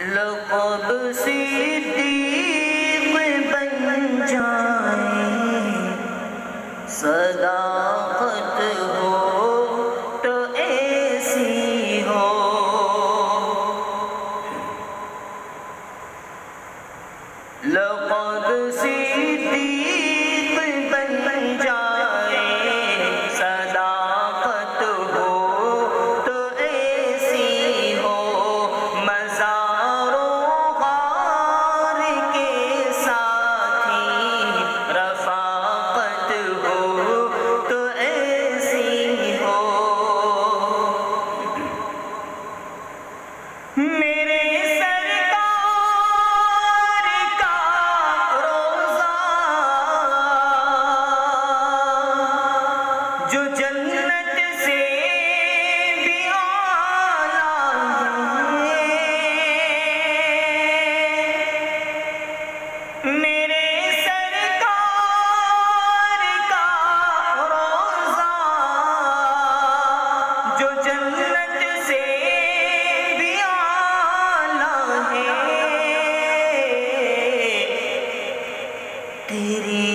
لقب صدیق بن جائیں، صداقت ہو تو ایسی ہو، لقب صدیق بن جائیں، صداقت ہو تو ایسی ہو، مزار و غار کے ساتھی رفاقت ہو تو ایسی ہو، میرے جو جنت سے بھی اعلیٰ ہے، میرے سرکار کا روضہ جو جنت سے بھی اعلیٰ ہے، تیری